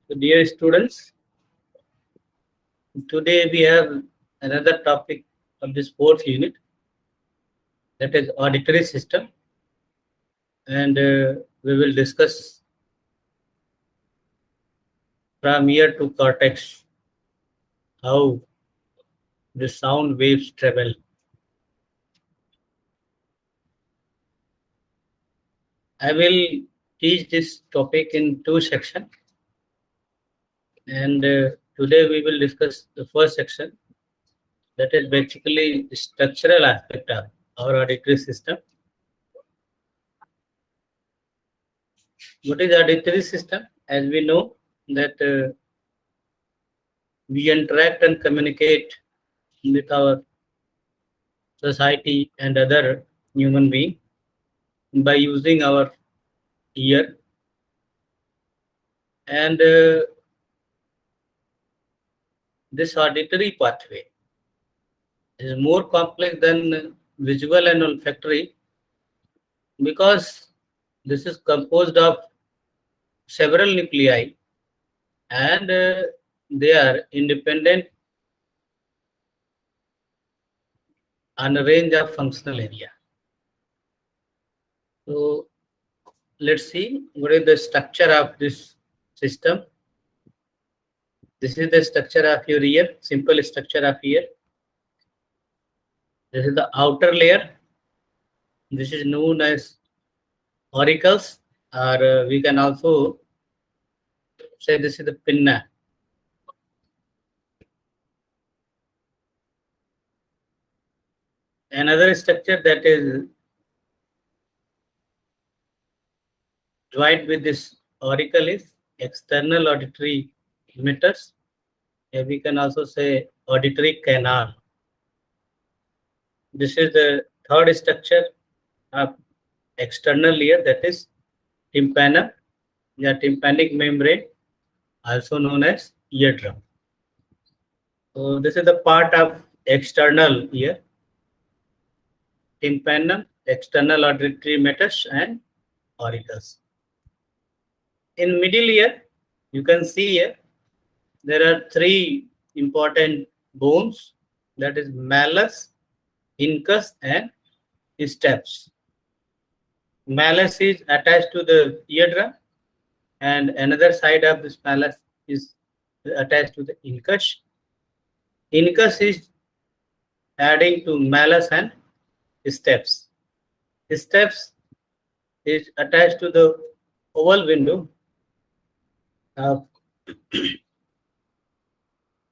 So dear students, today we have another topic of this fourth unit, that is auditory system, and we will discuss from ear to cortex how the sound waves travel. I will teach this topic in two sections, and today we will discuss the first section, that is basically the structural aspect of our auditory system. What is auditory system? As we know that we interact and communicate with our society and other human being by using our ear, and this auditory pathway is more complex than visual and olfactory because this is composed of several nuclei, and they are independent on a range of functional area. So let's see what is the structure of this system. This is the structure of your ear, simple structure of ear. This is the outer layer. This is known as auricles, or we can also say this is the pinna. Another structure that is joined with this auricle is external auditory emitters. We can also say auditory canal. This is the third structure of external layer, that is tympanum, the tympanic membrane, also known as eardrum. So this is the part of external ear, tympanum, external auditory emitters, and auricles. In middle ear, you can see here there are three important bones, that is malleus, incus, and stapes. Malleus is attached to the eardrum, and another side of this malleus is attached to the incus. Incus is adding to malleus and stapes. Stapes is attached to the oval window of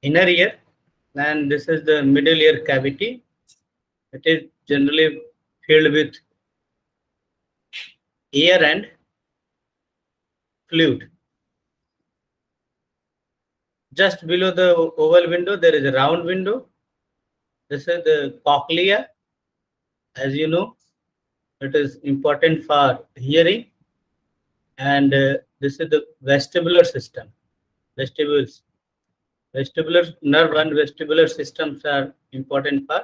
inner ear, and this is the middle ear cavity. It is generally filled with air and fluid. Just below the oval window, there is a round window. This is the cochlea. As you know, it is important for hearing, and this is the vestibular system. Vestibules. Vestibular nerve and vestibular systems are important for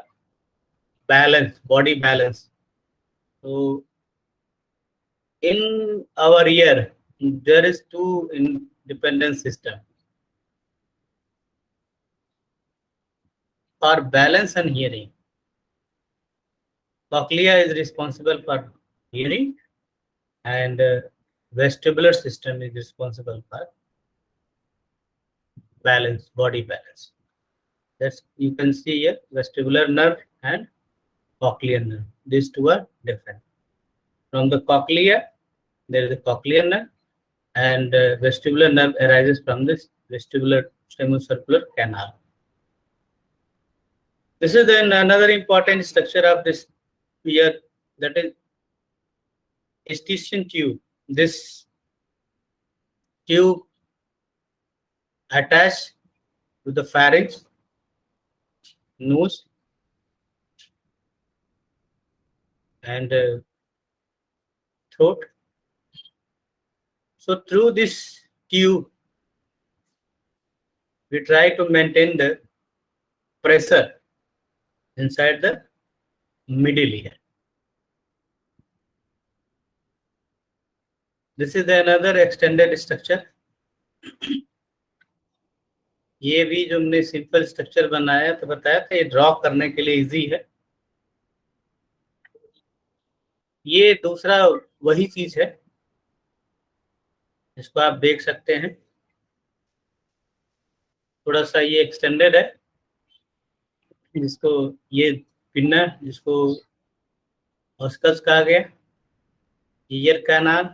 balance, body balance. So in our ear, there is two independent systems. For balance and hearing, cochlea is responsible for hearing, and vestibular system is responsible for balance, body balance. That's, you can see here, vestibular nerve and cochlear nerve. These two are different. From the cochlea, there is a cochlear nerve, and vestibular nerve arises from this vestibular semicircular canal. This is then another important structure of this ear, that is eustachian tube. This tube attached to the pharynx, nose, and throat. So through this tube, we try to maintain the pressure inside the middle ear. This is another extended structure. ये भी जो हमने simple structure बनाया तो बताया था, ये draw करने के लिए इजी है। ये दूसरा वही चीज है, इसको आप देख सकते हैं, थोड़ा सा ये एक्सटेंडेड है, जिसको ये पिन्ना, जिसको ऑस्कस कहा गया, ईयर कैनाल।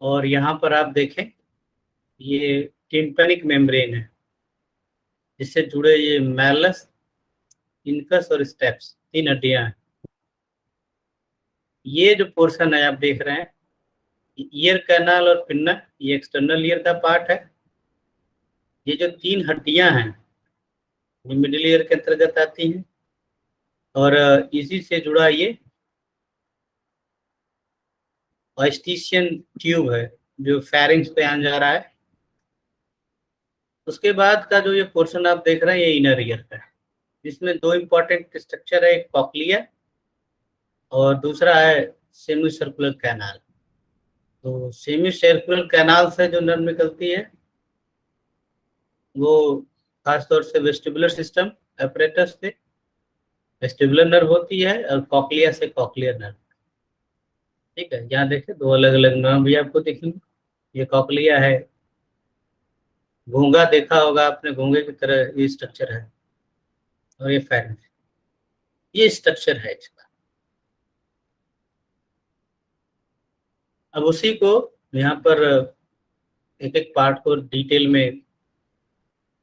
और यहाँ पर आप देखें, ये टिम्पैनिक मेम्ब्रेन है, जिससे जुड़े ये मैलस, इनकस और स्टेप्स, 3 हड्डियां हैं। ये जो पोर्शन है आप देख रहे हैं, ईयर कैनाल और पिन्ना, ये एक्सटर्नल ईयर का पार्ट है। ये जो 3 हड्डियां हैं ये मिडिल ईयर के अंतर्गत आती हैं, और इसी से जुड़ा ये ऑस्टिशियन ट्यूब है जो फेरिंग्स पे आ जा रहा है। उसके बाद का जो ये पोर्शन आप देख रहे हैं ये इनर ईयर का है, जिसमें 2 इंपॉर्टेंट स्ट्रक्चर है, एक कॉक्लिया और दूसरा है सेमी सर्कुलर कैनाल। तो सेमी सर्कुलर कैनाल से जो नर्व निकलती है वो खासतौर से वेस्टिबुलर सिस्टम एपरेटस से वेस्टिबुलर नर्व होती है, और कॉक्लिया से कॉक्लियर नर्व। ठीक है, यहाँ देखें 2 अलग अलग नर्व भी आपको दिखेंगे। ये कॉक्लिया है, घोंगा देखा होगा आपने, घोंगे की तरह ये स्ट्रक्चर है, और ये फेरिंक्स, ये स्ट्रक्चर है इसका। अब उसी को यहाँ पर एक एक पार्ट को डिटेल में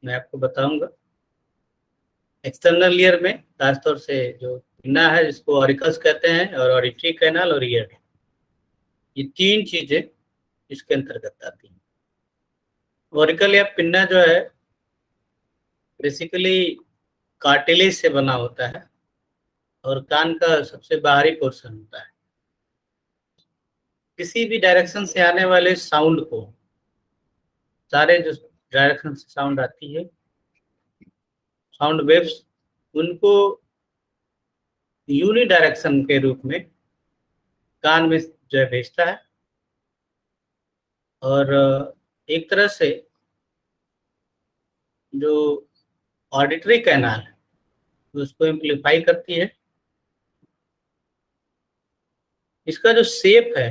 मैं आपको बताऊंगा। एक्सटर्नल ईयर में खासतौर से जो पिन्ना है, जिसको ऑरिकल्स कहते हैं, और ऑडिटरी कैनाल और ईयर, ये 3 चीजें इसके अंतर्गत आती हैं। ऑरिकल या पिन्ना जो है बेसिकली कार्टिलेज से बना होता है, और कान का सबसे बाहरी पोर्शन होता है। किसी भी डायरेक्शन से आने वाले साउंड को, सारे जो डायरेक्शन से साउंड आती है, साउंड वेव्स, उनको यूनि डायरेक्शन के रूप में कान में जो है भेजता है, और एक तरह से जो ऑडिटरी कैनाल है उसको एम्पलीफाई करती है। इसका जो शेप है,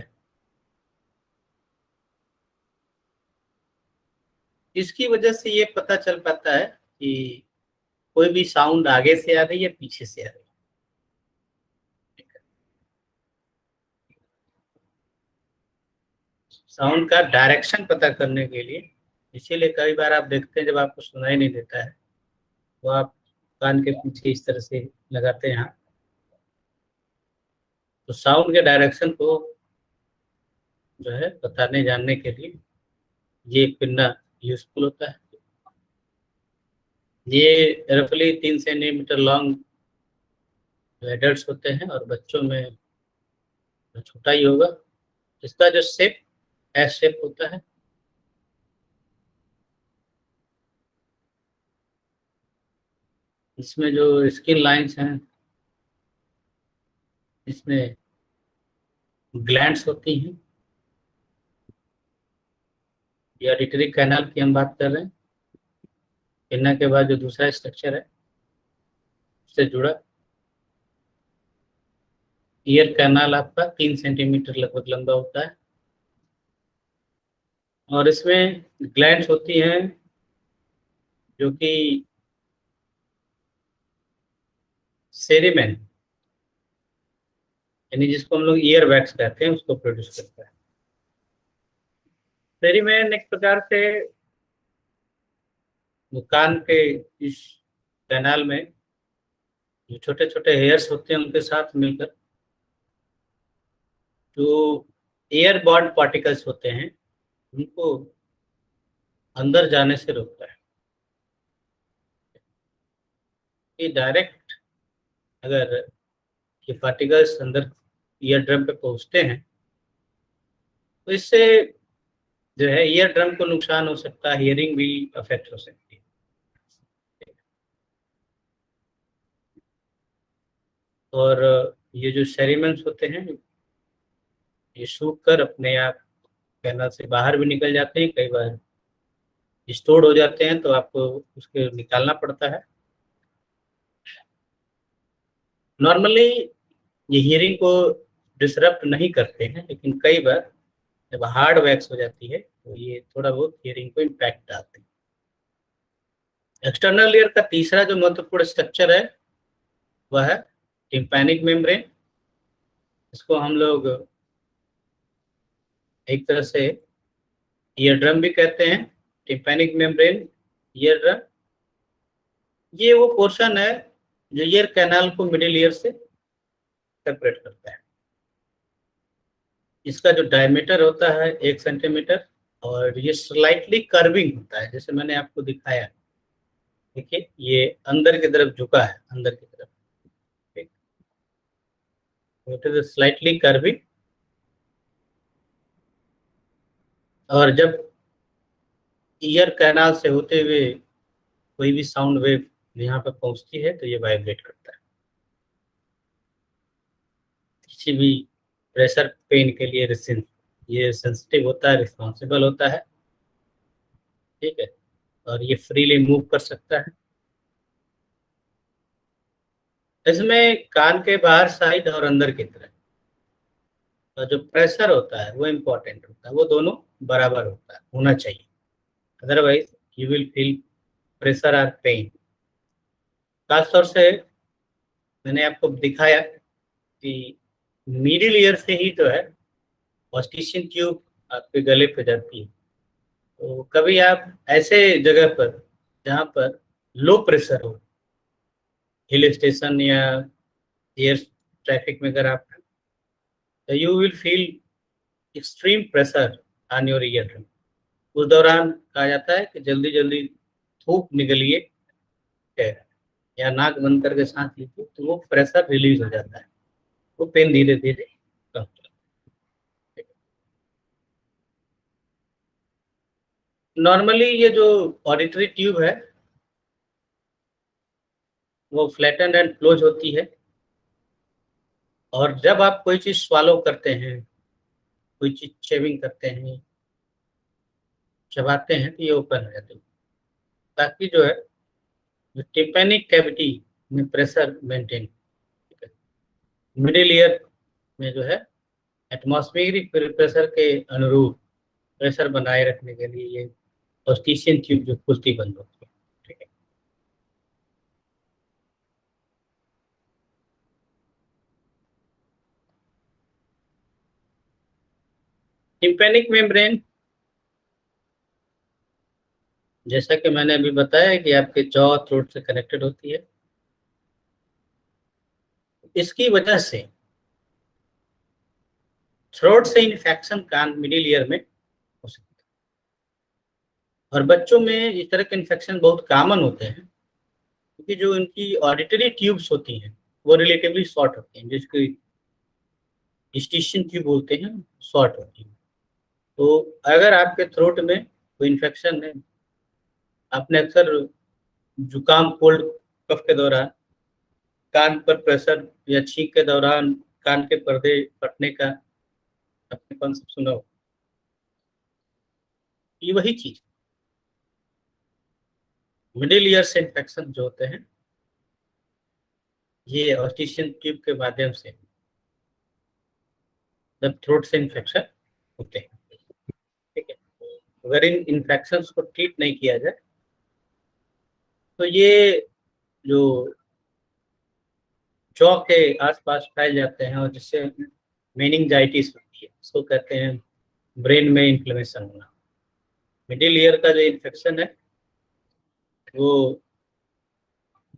इसकी वजह से ये पता चल पाता है कि कोई भी साउंड आगे से आ रही है, पीछे से आ रही है। साउंड का डायरेक्शन पता करने के लिए, इसीलिए कई बार आप देखते हैं जब आपको सुनाई नहीं देता है तो आप कान के पीछे इस तरह से लगाते हैं हाथ। तो साउंड के डायरेक्शन को जो है बताने जानने के लिए ये पिन्ना यूजफुल होता है। ये रफली 3 सेंटीमीटर लॉन्ग एडल्ट होते हैं, और बच्चों में छोटा ही होगा। इसका जो शेप एस शेप होता है। इसमें जो स्किन लाइंस हैं, इसमें ग्लैंड्स होती हैं। ये ऑडिटरी कैनाल की हम बात कर रहे हैं। पिन्ना के बाद जो दूसरा स्ट्रक्चर है उससे जुड़ा ईयर कैनाल आपका 3 सेंटीमीटर लगभग लंबा होता है, और इसमें ग्लैंड्स होती हैं जो कि सेरिमेन, यानी जिसको हम लोग ईयर वैक्स कहते हैं, उसको प्रोड्यूस करता है। सेरिमेन एक प्रकार से कान के इस कैनाल में जो छोटे छोटे हेयर्स होते हैं उनके साथ मिलकर जो एयर बॉर्न पार्टिकल्स होते हैं उनको अंदर जाने से रोकता है। ये डायरेक्ट अगर ये पार्टिकल्स अंदर ईयर ड्रम पे पहुंचते हैं तो इससे जो है ईयर ड्रम को नुकसान हो सकता है, हियरिंग भी अफेक्ट हो सकती है। और ये जो सेरिमन्स होते हैं ये सूख कर अपने आप कैनाल से बाहर भी निकल जाते हैं कई बार, स्टोर हो जाते हैं तो आपको उसके निकालना पड़ता है। नॉर्मली ये हियरिंग को डिसरप्ट नहीं करते हैं, लेकिन कई बार जब हार्ड वैक्स हो जाती है तो ये थोड़ा बहुत हियरिंग को इम्पैक्ट डालते हैं। एक्सटर्नल ईयर का तीसरा जो महत्वपूर्ण स्ट्रक्चर है वह है टिम्पैनिक मेम्ब्रेन। इसको हम लोग एक तरह से ईयर ड्रम भी कहते हैं। टिम्पैनिक मेम्ब्रेन, ईयर ड्रम, ये वो पोर्शन है जो ईयर कैनाल को मिडिल ईयर से सेपरेट करता है। इसका जो डायमीटर होता है 1 सेंटीमीटर, और ये स्लाइटली कर्विंग होता है, जैसे मैंने आपको दिखाया। देखिए ये अंदर की तरफ झुका है, अंदर की तरफ, इट इज स्लाइटली कर्विंग। और जब ईयर कैनाल से होते हुए कोई भी साउंड वेव यहाँ पर पहुंचती है तो ये वाइब्रेट करता है। किसी भी प्रेशर पेन के लिए ये सेंसिटिव होता है, रिस्पॉन्सिबल होता है, ठीक है, और ये फ्रीली मूव कर सकता है। इसमें कान के बाहर साइड और अंदर की तरफ तो जो प्रेशर होता है वो इम्पोर्टेंट होता है, वो दोनों बराबर होना चाहिए, otherwise you will feel pressure और पेन। खासतौर से मैंने आपको दिखाया कि मिडिल ईयर से ही जो है ऑस्टिशियन ट्यूब आपके गले पे जाती है। तो कभी आप ऐसे जगह पर जहाँ पर लो प्रेशर हो, हिल स्टेशन या एयर ट्रैफिक में अगर आप, you will feel extreme pressure on your ear drum. उस दौरान कहा जाता है कि जल्दी जल्दी थूक निकलिए या नाक बंद करके सांस लीजिए, तो वो प्रेशर रिलीज हो जाता है, वो पेन धीरे धीरे कम होता है। नॉर्मली ये जो ऑडिटरी ट्यूब है वो फ्लैटन एंड क्लोज होती है, और जब आप कोई चीज स्वालो करते हैं, कोई चीज चेविंग करते हैं, चबाते हैं, तो ये ओपन हो जाती है, ताकि जो है जो टिम्पैनिक कैविटी में प्रेशर मेंटेन, मिडिल ईयर में जो है एटमॉस्फेरिक प्रेशर के अनुरूप प्रेशर बनाए रखने के लिए ये ऑस्टिशियन ट्यूब जो खुलती बंद होती है, ठीक है। टिम्पैनिक मेम्ब्रेन, जैसा कि मैंने अभी बताया कि आपके जॉ थ्रोट से कनेक्टेड होती है, इसकी वजह से थ्रोट से इन्फेक्शन कान मिडिल ईयर में हो सकता है। और बच्चों में इस तरह के इन्फेक्शन बहुत कॉमन होते हैं, क्योंकि जो इनकी ऑडिटरी ट्यूब्स होती हैं वो रिलेटिवली शॉर्ट होती हैं, जिसको स्टिशियन ट्यूब बोलते हैं, शॉर्ट होती है। तो अगर आपके थ्रोट में कोई इन्फेक्शन है, आपने अक्सर जुकाम कोल्ड कफ के दौरान कान पर प्रेशर या छींक के दौरान कान के पर्दे फटने का आपने कॉन्सेप्ट सुना हो, ये वही चीज। मिडिल ईयर से इन्फेक्शन जो होते हैं ये ऑस्टिशियन ट्यूब के माध्यम से जब थ्रोट से इन्फेक्शन होते हैं, ठीक है। अगर इन इन्फेक्शन को ट्रीट नहीं किया जाए तो ये जो जॉ के आसपास फैल जाते हैं, और जिससे मेनिंजाइटिस होती है, उसको कहते हैं ब्रेन में इन्फ्लेमेशन होना। मिडिल ईयर का जो इन्फेक्शन है वो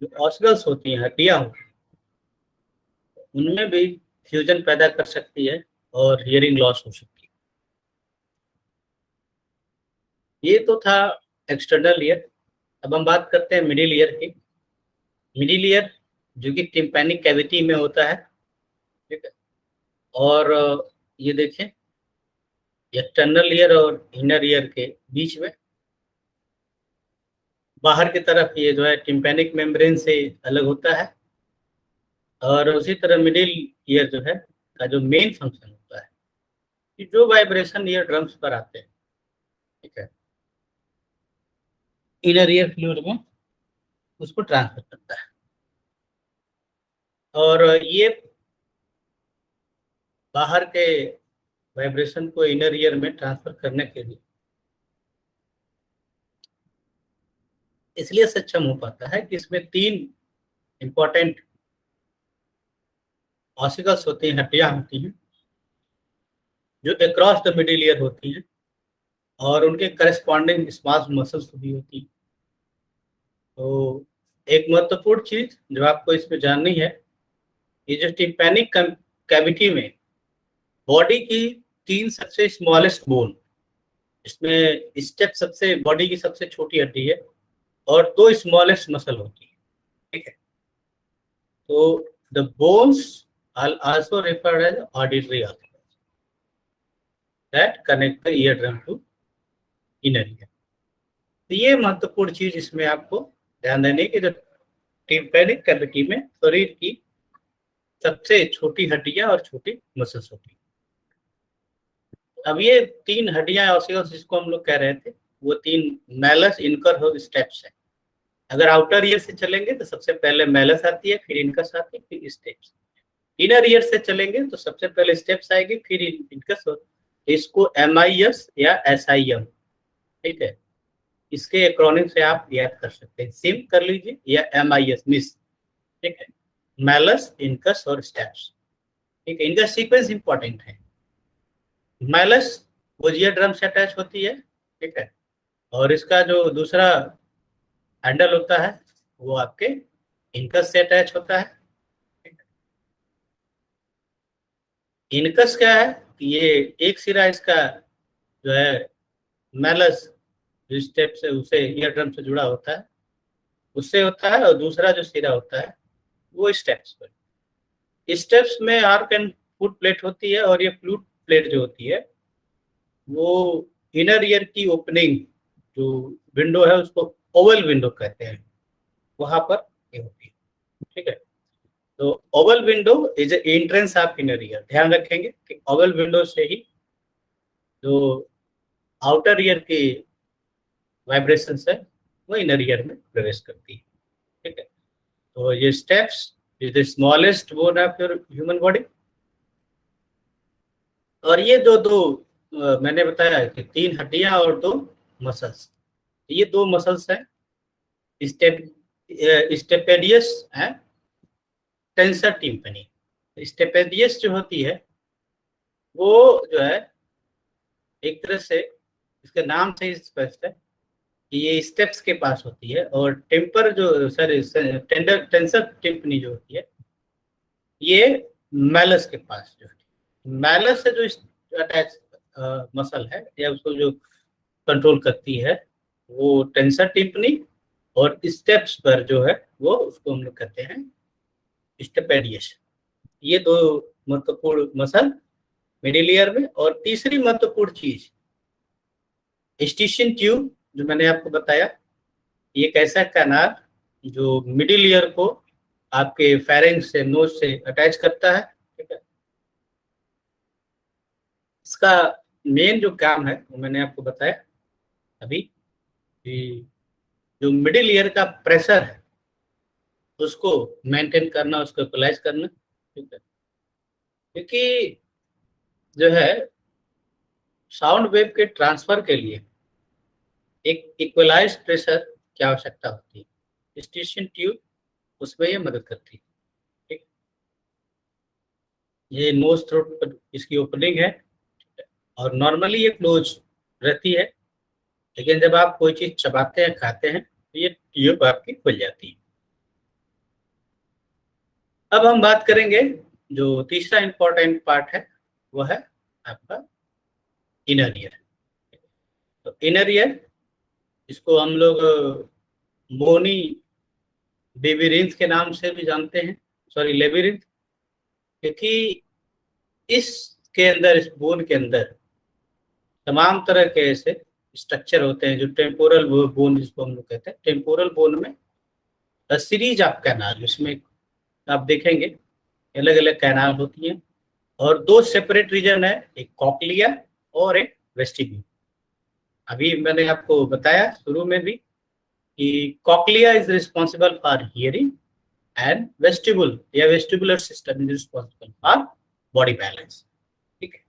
जो ऑस्गल्स होती हैं, हड्डियां होती हैं, उनमें भी फ्यूजन पैदा कर सकती है और हियरिंग लॉस हो सकती है। ये तो था एक्सटर्नल ईयर। अब हम बात करते हैं मिडिल ईयर की। मिडिल ईयर जो कि टिम्पैनिक कैविटी में होता है, ठीक है। और ये देखें एक्सटर्नल ईयर और इनर ईयर के बीच में बाहर की तरफ ये जो है टिम्पैनिक मेम्ब्रेन से अलग होता है, और उसी तरह मिडिल ईयर जो है का जो मेन फंक्शन होता है कि जो वाइब्रेशन ईयर ड्रम्स पर आते हैं, ठीक है, इनर ईयर फ्लूइड में उसको ट्रांसफर करता है। और ये बाहर के वाइब्रेशन को इनर ईयर में ट्रांसफर करने के लिए इसलिए सक्षम हो पाता है कि इसमें 3 इंपॉर्टेंट ऑसिकल्स होती हैं, हड्डियां होती हैं, जो अक्रॉस द मिडिल ईयर होती हैं और उनके करस्पॉन्डिंग स्मॉल मसल्स भी होती हैं। तो एक महत्वपूर्ण चीज जो आपको इसमें जाननी है, ये जो टिम्पैनिक कैविटी में बॉडी की 3 सबसे स्मॉलेस्ट बोन, इसमें स्टेप सबसे बॉडी की सबसे छोटी हड्डी है और 2 स्मॉलेस्ट मसल होती है, ठीक है। तो the bones are also referred as auditory organs that connect the eardrum to inner ear. तो ये महत्वपूर्ण चीज इसमें आपको ध्यान देने की, जो टिम्पैनिक कैविटी में शरीर की सबसे छोटी हड्डियां और छोटी मसल्स होती है। अब ये 3 हड्डियां ऑसिकल्स जिसको हम लोग कह रहे थे, वो 3 मैलस, इनकर और स्टेप्स है। अगर आउटर ईयर से चलेंगे तो सबसे पहले मैलस आती है, फिर इनकस आती है, फिर स्टेप्स। इनर ईयर से चलेंगे तो सबसे पहले स्टेप्स आएगी, फिर इनकस। इसको MIS या SIM, ठीक है, इसके एक्रोनिम से आप याद कर सकते हैं। सिम कर लीजिए या MIS, मिस, ठीक है, मैलस, इनकस और स्टेप्स, ठीक है। इनका सीक्वेंस इंपॉर्टेंट है। मैलस वो ईयरड्रम से अटैच होती है, ठीक है, और इसका जो दूसरा हैंडल होता है वो आपके इनकस से अटैच होता है। इनकस क्या है, ये एक सिरा इसका जो है मैलस जो स्टेप से उसे ईयरड्रम से जुड़ा होता है, उससे होता है, और दूसरा जो सिरा होता है वो स्टेप्स पर। स्टेप्स में आर्क एंड फुट प्लेट होती है, और ये फ्लूट प्लेट जो होती है वो इनर ईयर की ओपनिंग जो विंडो है उसको ओवल विंडो कहते हैं, वहां पर ये होती है, ठीक है। तो Oval window is entrance of inner ear. ध्यान रखेंगे कि ओवल विंडो से ही जो आउटर ईयर की वाइब्रेशंस है वो इनर ईयर में प्रवेश करती है, ठीक है। तो ये steps is the smallest bone of your human body. और ये दो मैंने बताया कि 3 हड्डियां और 2 मसल्स, ये 2 मसल्स हैं, स्टेप स्टेपेडियस है, टेंसर टिम्पनी। स्टेपेडियस जो होती है वो जो है एक तरह से इसके नाम से ही स्पष्ट है कि ये स्टेप्स के पास होती है, और टेम्पर जो टेंसर टिम्पनी जो होती है ये मैलस के पास जो है। मैलस से जो अटैच मसल है या उसको जो कंट्रोल करती है वो टेंसर टिम्पनी, और स्टेप्स पर जो है वो उसको हम लोग कहते हैं स्टेपेडियस। ये 2 महत्वपूर्ण मसल मिडिल ईयर में। और तीसरी महत्वपूर्ण चीज स्टिशियन ट्यूब, जो मैंने आपको बताया, ये एक ऐसा कैनाल जो मिडिल ईयर को आपके फेरेंक्स से, नोज से अटैच करता है, ठीक है। इसका मेन जो काम है वो मैंने आपको बताया अभी, जो मिडिल ईयर का प्रेशर है उसको मेंटेन करना, उसको इक्वलाइज करना, ठीक है। क्योंकि जो है साउंड वेव के ट्रांसफर के लिए एक इक्वलाइज प्रेशर की आवश्यकता होती है। स्टिशियन ट्यूब उसमें ये मदद करती है, ठीक। ये नोज थ्रोट पर इसकी ओपनिंग है, और नॉर्मली ये क्लोज रहती है, लेकिन जब आप कोई चीज चबाते हैं, खाते हैं, तो ये ट्यूब आपकी खुल जाती है। अब हम बात करेंगे जो तीसरा इंपॉर्टेंट पार्ट है, वो है आपका इनर ईयर। तो इनर ईयर, इसको हम लोग मोनी लेबिरिंथ के नाम से भी जानते हैं, सॉरी लेबिरिंथ, क्योंकि इसके अंदर, इस बोन के अंदर तमाम तरह के ऐसे स्ट्रक्चर होते हैं, जो टेम्पोरल बोन जिसको हम लोग कहते हैं। टेम्पोरल बोन में सीरीज ऑफ कैनाल, इसमें आप देखेंगे अलग अलग कैनाल होती हैं, और 2 सेपरेट रीजन है, एक कॉक्लिया और एक वेस्टिब्यूल। अभी मैंने आपको बताया शुरू में भी कि cochlea is responsible for hearing and vestibule या vestibular system is responsible for body balance. ठीक है,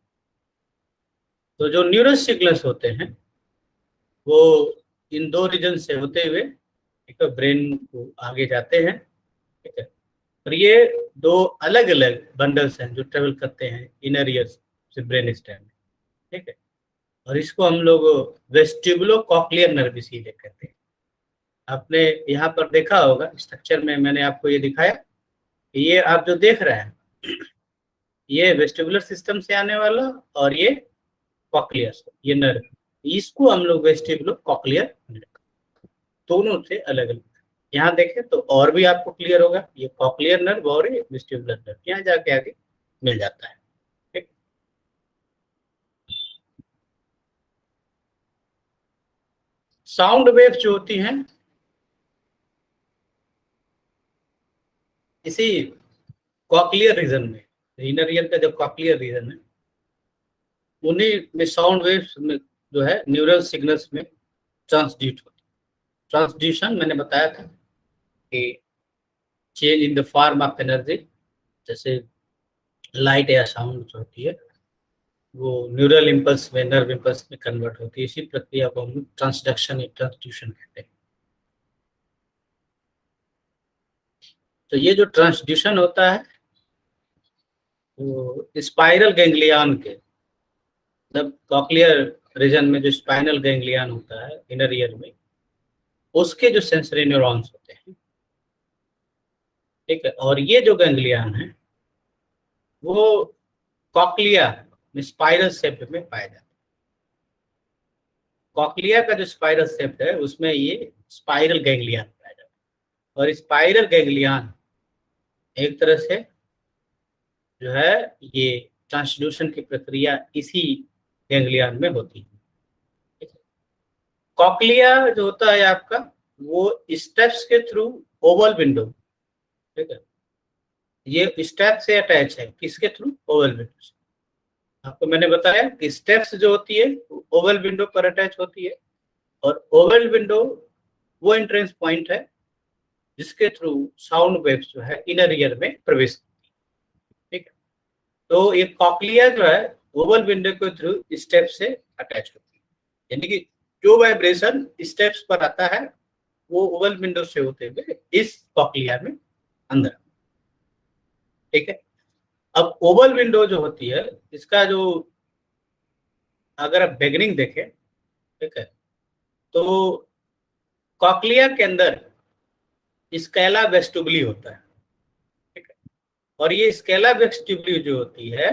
तो जो न्यूरल सिग्नल्स होते हैं वो इन दो रीजन से होते हुए एक ब्रेन को आगे जाते हैं। ठीक है, और ये दो अलग अलग बंडल्स हैं जो ट्रेवल करते हैं इनर ईयर से ब्रेन स्टेम में। ठीक है, और इसको हम लोग वेस्टिबुलो कॉक्लियर नर्व इसीलिए कहते हैं। आपने यहाँ पर देखा होगा स्ट्रक्चर में, मैंने आपको ये दिखाया, ये आप जो देख रहे हैं ये वेस्टिबुलर सिस्टम से आने वाला और ये कॉक्लियर, ये नर्व, इसको हम लोग वेस्टिबुलो कॉक्लियर दोनों से अलग अलग। यहाँ देखें तो और भी आपको क्लियर होगा, ये कॉक्लियर नर्व और ये वेस्टिबुलर नर्व यहाँ जाके आगे मिल जाता है। ठीक, साउंड वेव जो होती हैं इसी कॉक्लियर रीजन में, इनर ईयर का जो कॉक्लियर रीजन है उन्हीं में साउंड वेव्स में जो है न्यूरल सिग्नल्स में ट्रांसड्यूट होती है। ट्रांसड्यूशन मैंने बताया था कि change in the form of energy, जैसे लाइट या साउंड जो होती है वो न्यूरल इम्पल्स में, नर्व इम्पल्स में कन्वर्ट होती है। इसी प्रक्रिया को हम ट्रांसडक्शन या ट्रांसड्यूशन कहते हैं। तो ये जो ट्रांसड्यूशन होता है वो स्पाइरल गैंग्लियन के, मतलब कॉक्लियर रीजन में जो स्पाइनल गैंग्लियन होता है इनर ईयर में, उसके जो सेंसरी न्यूरॉन्स होते हैं। ठीक है, और ये जो गैंग्लियन है वो कॉक्लिया में स्पाइरल शेप में पाया जाता है। कॉक्लिया का जो स्पाइरल शेप है उसमें ये स्पाइरल गैंग्लियन पाया जाता है। और स्पाइरल गैंग्लियन एक तरह से जो है ये ट्रांसड्यूशन की प्रक्रिया इसी गैंग्लियन में होती है। कॉक्लिया जो होता है आपका वो स्टेप्स के थ्रू ओवल विंडो, ठीक है, ये स्टेप से अटैच है, किसके थ्रू? ओवल विंडो से। आपको मैंने बताया कि स्टेप्स जो होती है ओवल विंडो पर अटैच होती है, और ओवल विंडो वो एंट्रेंस पॉइंट है जिसके थ्रू साउंड वेव्स जो है इनर ईयर में प्रवेश करती है। ठीक है, तो ये कॉक्लिया जो है ओवल विंडो के थ्रू स्टेप से अटैच होती है, यानी कि जो वाइब्रेशन स्टेप्स पर आता है वो ओवल विंडो से होते हुए इस कॉक्लिया में अंदर। ठीक है, अब ओवल विंडो जो होती है इसका जो अगर आप बिगिनिंग देखें, ठीक है, तो कॉक्लिया के अंदर स्केला वेस्टिबुली होता है। ठीक है, और ये स्केला वेस्टिबुली जो होती है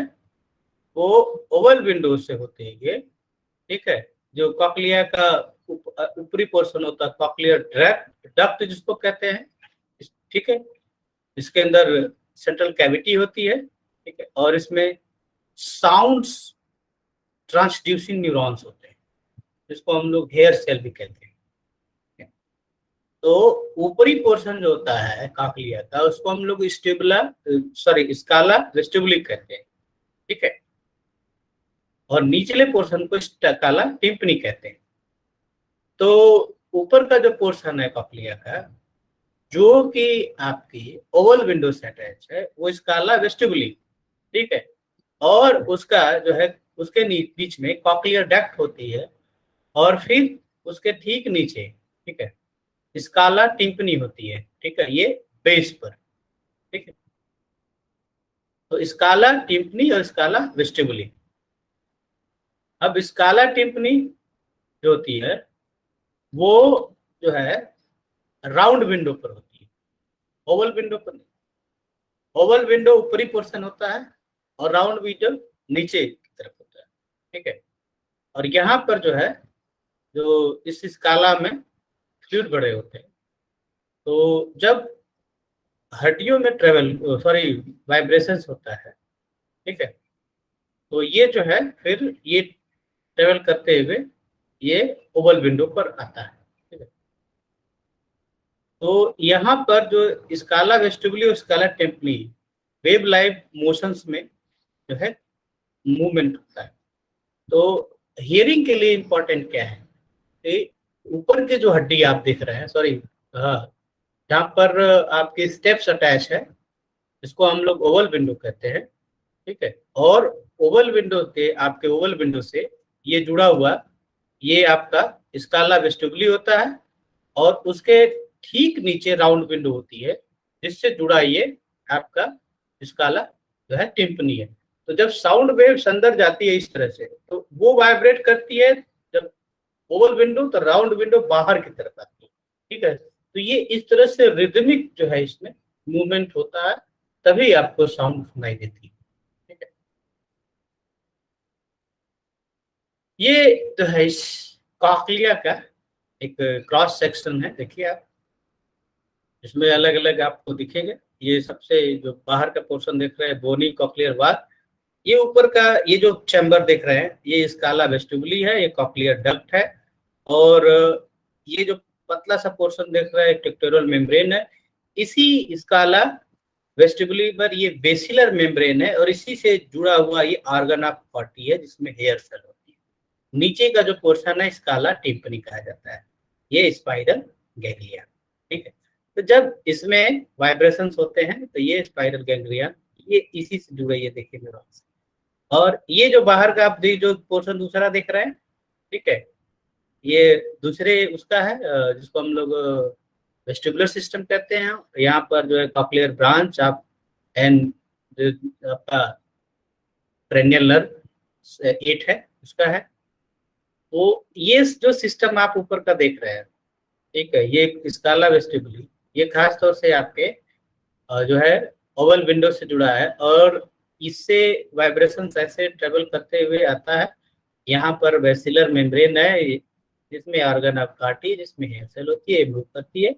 वो ओवल विंडो से होते हुए, ठीक है, जो कॉक्लिया का ऊपरी पोर्शन होता है कॉक्लियर डक्ट जिसको कहते हैं, ठीक है, इसके अंदर सेंट्रल कैविटी होती है। ठीक है, और इसमें साउंड्स ट्रांसड्यूसिंग न्यूरॉन्स होते हैं जिसको हम लोग हेयर सेल भी कहते हैं। तो ऊपरी पोर्शन जो होता है कॉक्लिया का उसको हम लोग स्काला वेस्टिबुली कहते हैं। ठीक है, और निचले पोर्शन को स्काला टिम्पनी कहते हैं। तो ऊपर का जो पोर्शन है कॉक्लिया का जो कि आपकी ओवल विंडो से अटैच है वो स्काला वेस्टिबुली। ठीक है, और उसका जो है उसके बीच में कॉक्लियर डक्ट होती है, और फिर उसके ठीक नीचे, ठीक है, स्काला टिम्पनी होती है। ठीक है, ये बेस पर। ठीक है, तो स्काला टिम्पनी और स्काला वेस्टिबुली। अब स्काला टिम्पनी जो होती है वो जो है राउंड विंडो पर होती है, ओवल विंडो पर नहीं। ओवल विंडो ऊपरी पोर्शन होता है और राउंड विंडो नीचे की तरफ होता है। ठीक है, और यहाँ पर जो है जो इस स्काला में फ्लूइड बड़े होते हैं, तो जब हड्डियों में वाइब्रेशंस होता है, ठीक है, तो ये जो है फिर ये ट्रेवल करते हुए ये ओवल विंडो पर आता है। ठीक है, तो यहाँ पर जो स्काला वेस्टिबुली और स्काला टिम्पनी वेव लाइव मोशंस में जो है मूवमेंट होता है। तो हियरिंग के लिए इंपॉर्टेंट क्या है कि ऊपर के जो हड्डी आप देख रहे हैं, सॉरी, हाँ, जहाँ पर आपके स्टेप्स अटैच है, इसको हम लोग ओवल विंडो कहते हैं, ठीक है। और ओवल विंडो के, आपके ओवल विंडो से ये जुड़ा हुआ, ये आपका स्काला वेस्टिबुली होता है, और उसके ठीक नीचे राउंड विंडो होती है, जिससे जुड़ा ये आपका स्काला जो है टिम्पनी है। तो जब साउंड वेव्स अंदर जाती है इस तरह से, तो वो वाइब्रेट करती है, जब ओवल विंडो, तो राउंड विंडो बाहर की तरफ आती है, ठीक है। तो ये इस तरह से रिदमिक जो है इसमें मूवमेंट होता है, तभी आपको साउंड सुनाई देती है, ठीक है। ये जो है इस कॉक्लिया का एक क्रॉस सेक्शन है, देखिए आप, इसमें अलग अलग आपको दिखेंगे। ये सबसे जो बाहर का पोर्शन देख रहे हैं, बोनी कॉक्लियर वाल, ये ऊपर का ये जो चैम्बर देख रहे हैं, ये स्काला वेस्टिबुली है, ये कॉक्लियर डक्ट है, और ये जो पतला सा पोर्शन देख रहे हैं, टेक्टोरल मेम्ब्रेन है। इसी स्काला वेस्टिबुली पर ये बेसिलर मेम्ब्रेन है, और इसी से जुड़ा हुआ ये ऑर्गन ऑफ कॉटी है, जिसमें हेयर सेल होती है। नीचे का जो पोर्शन है स्काला टिम्पनी कहा जाता है, ये स्पाइरल गैंग्लिया, ठीक है। तो जब इसमें वाइब्रेशंस होते हैं, तो ये स्पाइरल गैंग्लिया, ये इसी से जुड़े, ये देखिए न्यूरॉन्स। और ये जो बाहर का आप जो पोर्शन दूसरा देख रहे हैं, ठीक है, ये दूसरे उसका है, जिसको हम लोग वेस्टिबुलर सिस्टम कहते हैं। यहाँ पर जो है कॉक्लियर ब्रांच आप एंड आपका क्रेनियल नर्व 8 है, उसका है। तो ये जो सिस्टम आप ऊपर का देख रहे हैं, ठीक है, ये स्काला वेस्टिबुली, ये खास तौर से आपके जो है ओवल विंडो से जुड़ा है, और इससे वाइब्रेशन ऐसे ट्रेवल करते हुए आता है। यहाँ पर वेसिलर मेम्ब्रेन है, जिसमें ऑर्गन ऑफ कार्टी, जिसमें हेयर सेल होती है, मूव करती है,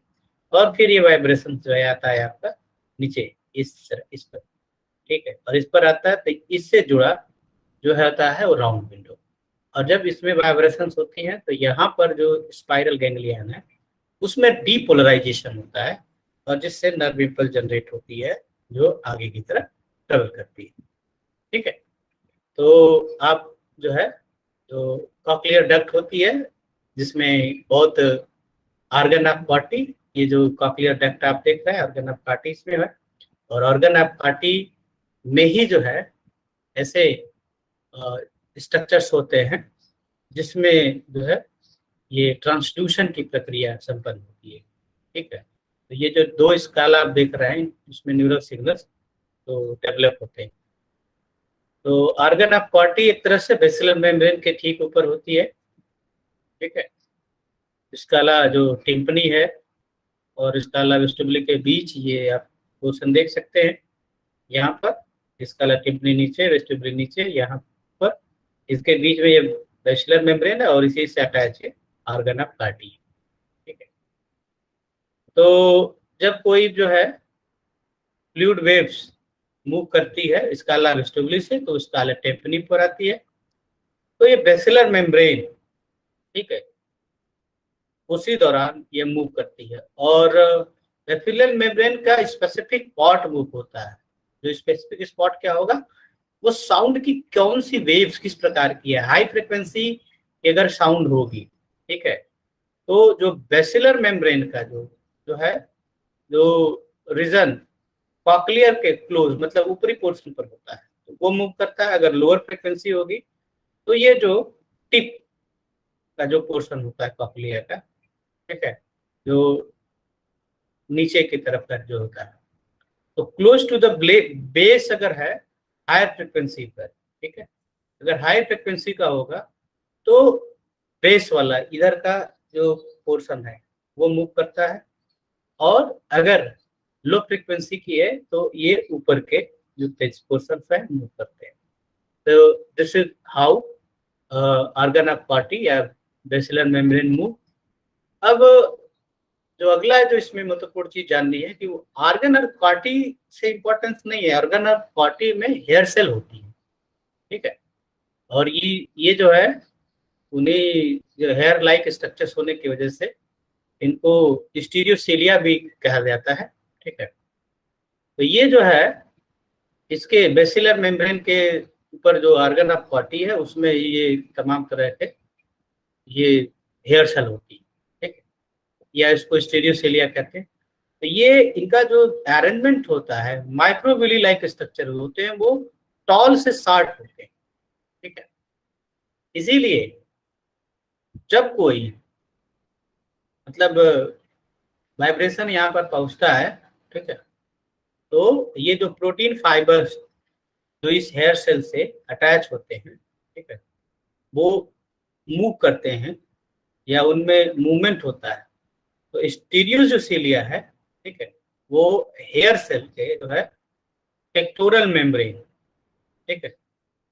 और फिर ये वाइब्रेशन जो है आता है आपका नीचे इस पर, ठीक है, और इस पर आता है, तो इससे जुड़ा जो है आता है वो राउंड विंडो। और जब इसमें वाइब्रेशंस होती हैं, तो यहाँ पर जो स्पाइरल गैंग्लियन है, उसमें डीपोलराइजेशन होता है, और जिससे नर्व इम्पल्स जनरेट होती है, जो आगे की तरफ ट्रेवल करती है, ठीक है। तो आप जो है, जो कॉक्लियर डक्ट होती है, जिसमें बहुत ऑर्गन ऑफ कार्टी, ये जो कॉक्लियर डक्ट आप देख रहे हैं, ऑर्गन ऑफ कार्टी इसमें है, और ऑर्गन ऑफ कार्टी में ही जो है ऐसे स्ट्रक्चर्स होते हैं, जिसमें जो है ये ट्रांसड्यूशन की प्रक्रिया संपन्न होती है, ठीक है। तो ये जो दो स्काला आप देख रहे हैं, इसमें न्यूरल सिग्नल्स तो डेवलप होते हैं। तो ऑर्गन ऑफ कार्टी एक तरह से बेसिलर मेम्ब्रेन के ठीक ऊपर होती है, ठीक है। स्काला जो टिम्पनी है और स्काला वेस्टिबुली के बीच ये आप पोर्शन देख सकते हैं, यहाँ पर स्काला टिम्पनी नीचे, वेस्टिबुली नीचे, यहाँ पर इसके बीच में ये बेसिलर मेम्ब्रेन है, और इसी से अटैच है ऑर्गन ऑफ कार्टी, ठीक है। तो जब कोई जो है फ्लूइड वेव्स मूव करती है स्काला वेस्टिबुली से, तो स्काला टिम्पनी पर आती है, तो ये बेसिलर मेम्ब्रेन, ठीक है, उसी दौरान ये मूव करती है। और बेसिलर मेम्ब्रेन का स्पेसिफिक स्पॉट मूव होता है। जो स्पेसिफिक स्पॉट क्या होगा, वो साउंड की कौन सी वेव्स किस प्रकार की है, हाई फ्रिक्वेंसी की अगर साउंड होगी, ठीक है, तो जो बेसिलर मेम्ब्रेन का जो जो है, जो रीजन कॉक्लियर के क्लोज, मतलब ऊपरी पोर्शन पर होता है, तो वो मूव करता है। अगर लोअर फ्रिक्वेंसी होगी, तो ये जो टिप का जो पोर्शन होता है कॉक्लियर का, ठीक है, जो नीचे की तरफ का जो होता है, तो क्लोज टू द बेस अगर है हायर फ्रिक्वेंसी पर, ठीक है, अगर हाई फ्रिक्वेंसी का होगा, तो बेस वाला इधर का जो पोर्शन है वो मूव करता है, और अगर लो फ्रिक्वेंसी की है, तो ये ऊपर के जो तेज पोर्शन है मूव करते हैं। तो this is how organ of Corti या बेसिलर मेम्ब्रेन मूव। अब जो अगला है, जो इसमें महत्वपूर्ण चीज जाननी है, कि वो ऑर्गन ऑफ कार्टी से इंपॉर्टेंस नहीं है, ऑर्गन ऑफ कार्टी में हेयर सेल होती है, ठीक है, और ये जो है, उन्हें जो हेयर लाइक स्ट्रक्चर्स होने की वजह से इनको स्टीरियोसीलिया भी कहा जाता है, ठीक है। तो ये जो है, इसके बेसिलर मेम्ब्रेन के ऊपर जो ऑर्गन ऑफ कार्टी है, उसमें ये तमाम तरह के ये हेयर सेल होती है, या इसको स्टीरियोसेलिया कहते हैं। तो ये इनका जो अरेंजमेंट होता है, माइक्रोविली लाइक स्ट्रक्चर होते हैं, वो टॉल से शार्ट होते हैं, ठीक है। इसीलिए जब कोई मतलब वाइब्रेशन यहाँ पर पहुंचता है, ठीक है, तो ये जो प्रोटीन फाइबर्स जो इस हेयर सेल से अटैच होते हैं, ठीक है, वो मूव करते हैं या उनमें मूवमेंट होता है। तो स्टीरियो जो सीलिया है, ठीक है, वो हेयर सेल के जो है टेक्टोरल मेम्ब्रेन, ठीक है,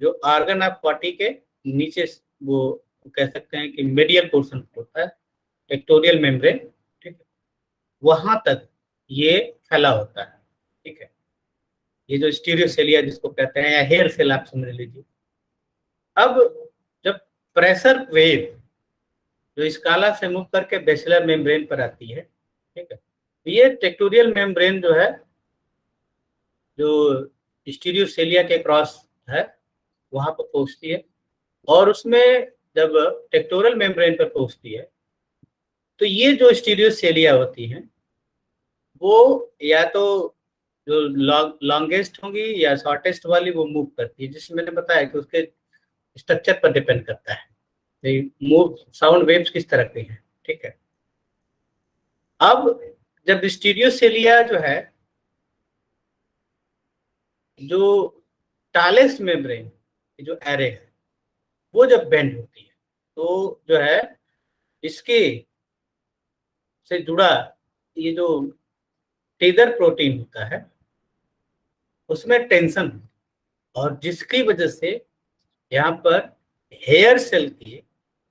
जो ऑर्गन ऑफ बॉडी के नीचे, वो कह सकते हैं कि मेडियल पोर्शन होता है टेक्टोरियल मेम्ब्रेन, ठीक है, वहां तक ये फैला होता है, ठीक है। ये जो स्टीरियोसेलिया जिसको कहते हैं, या हेयर सेल आप समझ लीजिए। अब जब प्रेशर वेव जो इस काला से मूव करके बेसिलर मेम्ब्रेन पर आती है, ठीक है, तो ये टेक्टोरियल मेम्ब्रेन जो है, जो स्टीरियोसेलिया के क्रॉस है, वहां पर पहुंचती है, और उसमें जब टेक्टोरल मेम्ब्रेन पर पहुंचती है, तो ये जो स्टीरियोसेलिया होती है, वो या तो जो लॉन्गेस्ट होंगी या शॉर्टेस्ट वाली वो मूव करती है, जिसमें मैंने बताया कि उसके स्ट्रक्चर पर डिपेंड करता है मूव साउंड वेव्स किस तरह के हैं, ठीक है। अब जब स्टीरियोसेलिया जो है, जो टालेस मेम्ब्रेन जो एरे है, वो जब बेंड होती है, तो जो है इसके से जुड़ा ये जो टेदर प्रोटीन होता है, उसमें टेंशन, और जिसकी वजह से यहाँ पर हेयर सेल की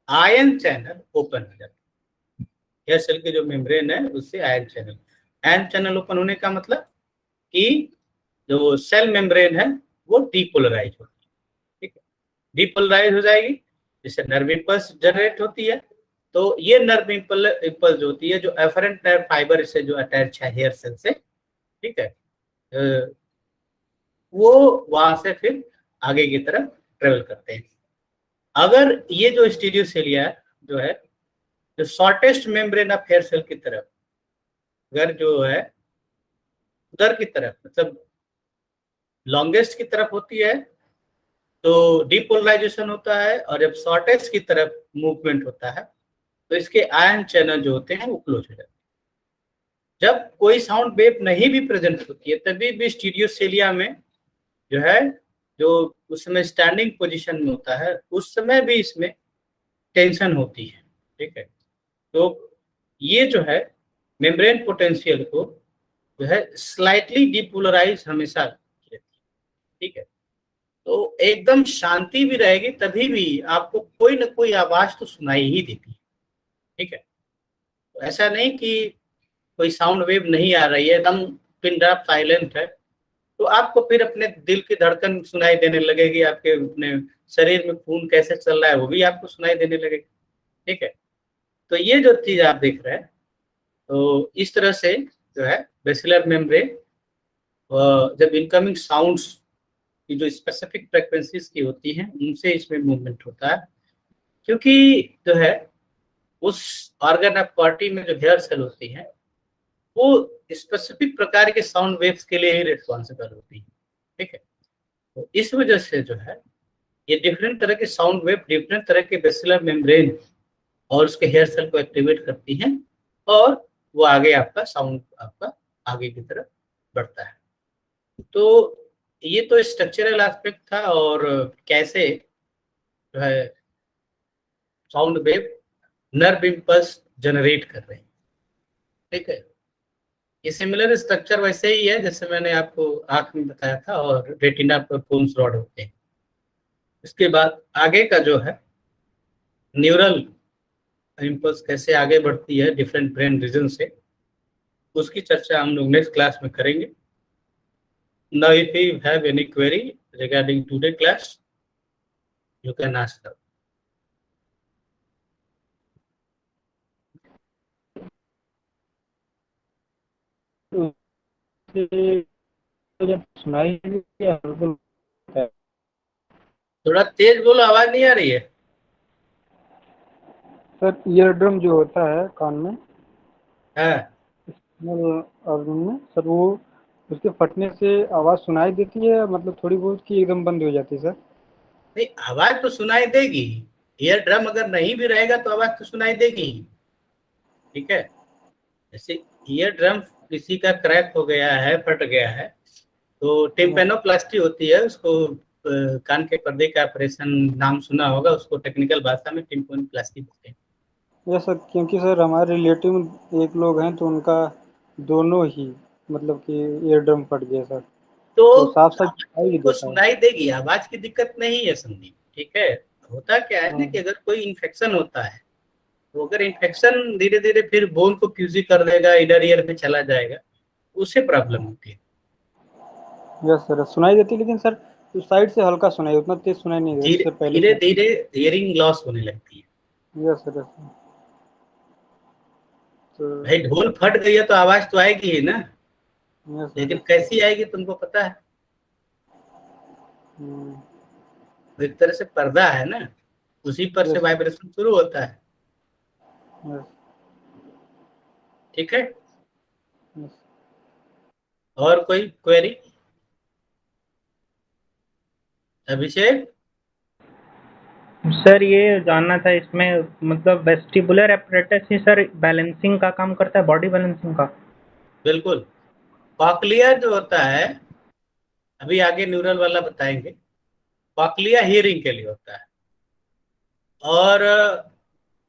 आयन चैनल ओपन हो जाता है। हेयर सेल के जो मेम्ब्रेन है उससे आयन चैनल ओपन होने का मतलब कि जो सेल मेम्ब्रेन है वो डीपोलराइज होती है, ठीक है। डीपोलराइज हो जाएगी, जिससे नर्व इंपल्स जनरेट होती है। तो ये नर्व इंपल्स जो होती है, जो एफरेंट नर्व फाइबर से जो अटैच है हेयर सेल से, ठीक है, वो वहां से फिर आगे की तरफ ट्रेवल करते हैं। अगर ये जो स्टीरियोसेलिया जो है, जो shortest membrane of hair cell की तरफ, अगर जो है उधर की तरफ मतलब लॉन्गेस्ट की तरफ होती है, तो डीपोलराइजेशन होता है, और जब शॉर्टेस्ट की तरफ मूवमेंट होता है, तो इसके आयन चैनल जो होते हैं वो क्लोज हो जाते हैं। जब कोई साउंड वेव नहीं भी प्रेजेंट होती है, तभी भी स्टीरियोसेलिया में जो है, जो उस समय स्टैंडिंग पोजीशन में होता है, उस समय भी इसमें टेंशन होती है, ठीक है। तो ये जो है मेम्ब्रेन पोटेंशियल को जो है स्लाइटली डिपोलराइज हमेशा रहती है, ठीक है। तो एकदम शांति भी रहेगी, तभी भी आपको कोई ना कोई आवाज तो सुनाई ही देती है, ठीक है। तो ऐसा नहीं कि कोई साउंड वेव नहीं आ रही है, एकदम पिन ड्रॉप साइलेंट है, तो आपको फिर अपने दिल की धड़कन सुनाई देने लगेगी, आपके अपने शरीर में खून कैसे चल रहा है वो भी आपको सुनाई देने लगेगी, ठीक है। तो ये जो चीज आप देख रहे हैं, तो इस तरह से जो है बेसिलर मेम्ब्रेन जब इनकमिंग साउंड्स की जो स्पेसिफिक फ्रिक्वेंसीज की होती हैं, उनसे इसमें मूवमेंट होता है, क्योंकि जो है उस ऑर्गन ऑफ बॉडी में जो हेयर सेल होती हैं, वो स्पेसिफिक प्रकार के साउंड वेव्स के लिए ही रिस्पॉन्सिबल होती है, ठीक है। तो इस वजह से जो है ये डिफरेंट तरह के साउंड वेव डिफरेंट तरह के बेसिलर मेम्ब्रेन और उसके हेयर सेल को एक्टिवेट करती हैं, और वो आगे आपका साउंड आपका आगे की तरफ बढ़ता है। तो ये तो स्ट्रक्चरल एस्पेक्ट था, और कैसे जो है sound wave nerve impulse generate कर रहे हैं, ठीक है। ये सिमिलर स्ट्रक्चर वैसे ही है जैसे मैंने आपको आंख में बताया था, और रेटिना पर कोन्स रॉड होते हैं। इसके बाद आगे का जो है न्यूरल इम्पल्स कैसे आगे बढ़ती है डिफरेंट ब्रेन रीजन से, उसकी चर्चा हम लोग नेक्स्ट क्लास में करेंगे। Now, if you have any query regarding today class, you can ask them. सुनाई दिया, बिल्कुल। थोड़ा तेज बोलो, आवाज नहीं आ रही है। सर ईयर ड्रम जो होता है कान में, हाँ। अर्जुन में सर वो उसके फटने से आवाज़ सुनाई देती है, मतलब थोड़ी बहुत, कि एकदम बंद हो जाती है सर? नहीं, आवाज तो सुनाई देगी। ईयर ड्रम अगर नहीं भी रहेगा तो आवाज तो सुनाई देगी। ठीक है। जैसे ईयर ड्रम किसी का क्रैक हो गया है, फट गया है, तो यस। टिम्पेनोप्लास्टी होती है उसको। कान के पर्दे का ऑपरेशन नाम सुना होगा, उसको टेक्निकल भाषा में टिम्पेनोप्लास्टी बोलते हैं। यस सर, क्योंकि सर हमारे रिलेटिव में एक लोग हैं तो उनका दोनों ही, मतलब कि ईयर ड्रम फट गया सर। तो तो साफ साफ आवाज दिखाई भी उनको देता है। सुनाई देगी, आवाज की दिक्कत नहीं है संदीप। ठीक है। होता क्या है ना हाँ। कि अगर कोई इन्फेक्शन होता है, तो अगर इन्फेक्शन धीरे धीरे फिर बोन को क्यूजी कर देगा, इनर ईयर में चला जाएगा, उससे प्रॉब्लम होती है। यस सर, सुनाई देती है, लेकिन सर उस साइड से हल्का सुनाई, उतना तेज सुनाई नहीं देता धीरे जैसे पहले धीरे सुना। धीरे हियरिंग लॉस होने लगती है। Yes sir, yes sir. तो भाई ढोल फट गई है तो आवाज तो आएगी ही ना। Yes sir. लेकिन कैसी आएगी तुमको पता है? हम्म। तो एक तरह से पर्दा है ना, उसी पर से यस सर। वाइब्रेशन शुरू होता है। यस। ठीक है। यस। और कोई क्वेरी? अभिषेक। सर ये जानना था इसमें, मतलब वेस्टिबुलर एपरेटस ही सर बैलेंसिंग का काम करता है, बॉडी बैलेंसिंग का? बिल्कुल। कॉकलिया जो होता है, अभी आगे न्यूरल वाला बताएंगे। कॉकलिया हियरिंग के लिए होता है, और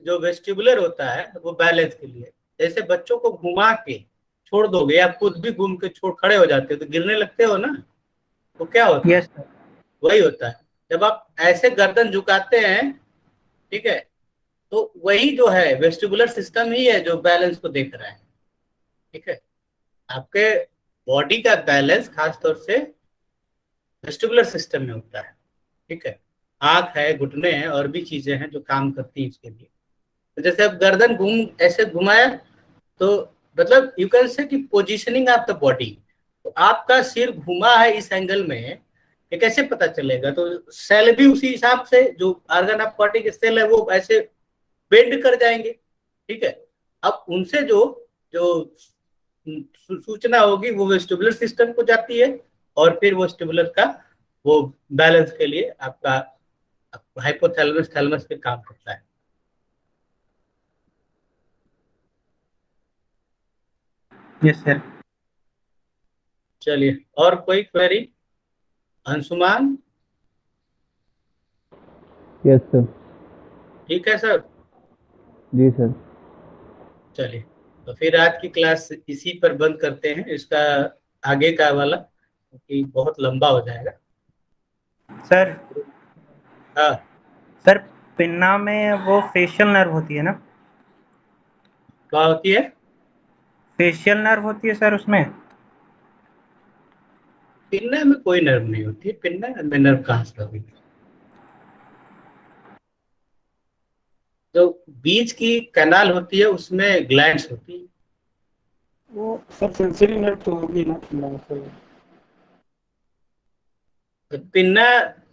जो वेस्टिबुलर होता है वो बैलेंस के लिए। जैसे बच्चों को घुमा के छोड़ दोगे, या खुद भी घूम के छोड़ खड़े हो जाते हो तो गिरने लगते हो ना, तो क्या होता है? Yes sir. वही होता है। जब आप ऐसे गर्दन झुकाते हैं, ठीक है, तो वही जो है वेस्टिबुलर सिस्टम ही है जो बैलेंस को देख रहा है। ठीक है। आपके बॉडी का बैलेंस खासतौर से वेस्टिबुलर सिस्टम में होता है। ठीक है। आंख है, घुटने हैं, और भी चीजें हैं जो काम करती हैं इसके लिए। तो जैसे अब गर्दन घूम ऐसे घुमाया, तो मतलब यू कैन से कि पोजीशनिंग ऑफ द बॉडी, तो आपका सिर घुमा है इस एंगल में, ये कैसे पता चलेगा? तो सेल भी उसी हिसाब से, जो ऑर्गन ऑफ बॉडी के सेल है वो ऐसे बेंड कर जाएंगे। ठीक है। अब उनसे जो जो सूचना होगी वो वेस्टिबुलर सिस्टम को जाती है, और फिर वो वेस्टिबुलर का वो बैलेंस के लिए आपका हाइपोथैलेमस थैलेमस पे काम करता है। Yes sir. चलिए, और कोई क्वेरी? अंशुमान। Yes sir. ठीक है सर। जी सर। चलिए, तो फिर आज की क्लास इसी पर बंद करते हैं, इसका आगे का वाला क्योंकि बहुत लंबा हो जाएगा। सर। हाँ। सर, पिन्ना में वो फेशियल नर्व होती है ना? क्या होती है? फेशियल नर्व होती है सर उसमें? पिन्ना में कोई नर्व नहीं होती है, पिन्ना में नर्व कहाँ से होगी? जो बीच की कैनाल होती है उसमें ग्लैंड्स होती है। वो सब सेंसरी नर्व तो होगी ना पिल्ला में सर? तो पिन्ना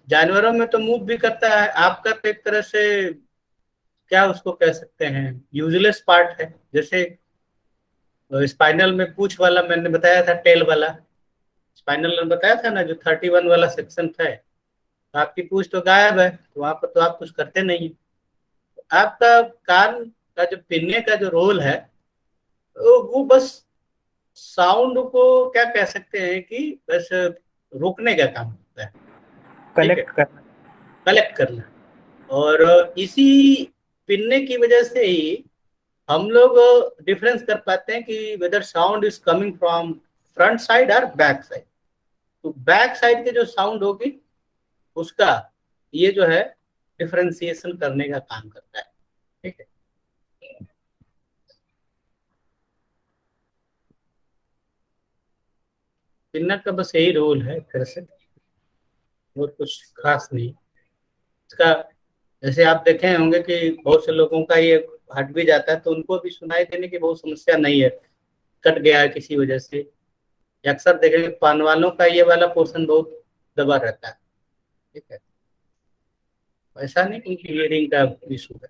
जानवरों में तो मूव भी करता है, आपका तो एक तरह से क्या उसको कह सकते हैं, यूजलेस पार्ट है। जैसे स्पाइनल में पूंछ वाला मैंने बताया था, टेल वाला स्पाइनल में बताया था ना, जो 31 वाला सेक्शन था, तो आपकी पूंछ तो गायब है, तो वहां पर तो आप कुछ करते नहीं। आपका कान का जो पिन्ने का जो रोल है, वो बस साउंड को क्या कह सकते हैं कि बस रोकने का काम करता है। ठीक है। कलेक्ट करना। कलेक्ट करना। और इसी पिन्ने की वजह से ही हम लोग डिफरेंस कर पाते हैं कि whether sound is coming from front side और बैक साइड। तो बैक साइड के जो साउंड होगी उसका ये जो है डिफरेंशिएशन करने का काम करता है। ठीक है। पिन्ना का बस यही रोल है फिर से, और कुछ खास नहीं इसका। जैसे आप देखे होंगे कि बहुत से लोगों का ये हट भी जाता है तो उनको भी सुनाई देने की बहुत समस्या नहीं है, कट गया है किसी वजह से। अक्सर देखेंगे पान वालों का ये वाला पोर्शन बहुत दबा रहता है। ठीक है। ऐसा नहीं उनकी हियरिंग का इशू है,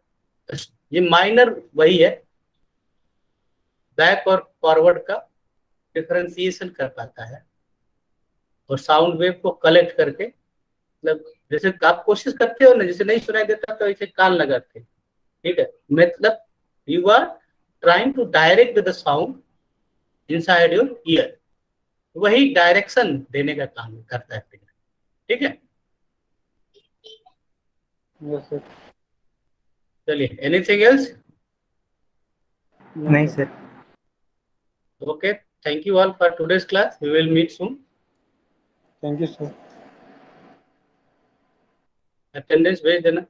बस ये माइनर वही है। बैक और फॉरवर्ड का डिफरेंशिएशन कर पाता है और साउंड वेव को कलेक्ट करके, मतलब जैसे आप कोशिश करते हो ना, जैसे नहीं सुनाई देता तो ऐसे कान लगाते, ठीक है, मतलब you are trying to direct the sound inside your ear, वही डायरेक्शन देने का काम करता है फिंगर, ठीक है। Yes sir. चलिए, एनीथिंग एल्स? नहीं sir. Okay, thank you all for today's class. We will meet soon. Thank you sir. Attendance भेज देना।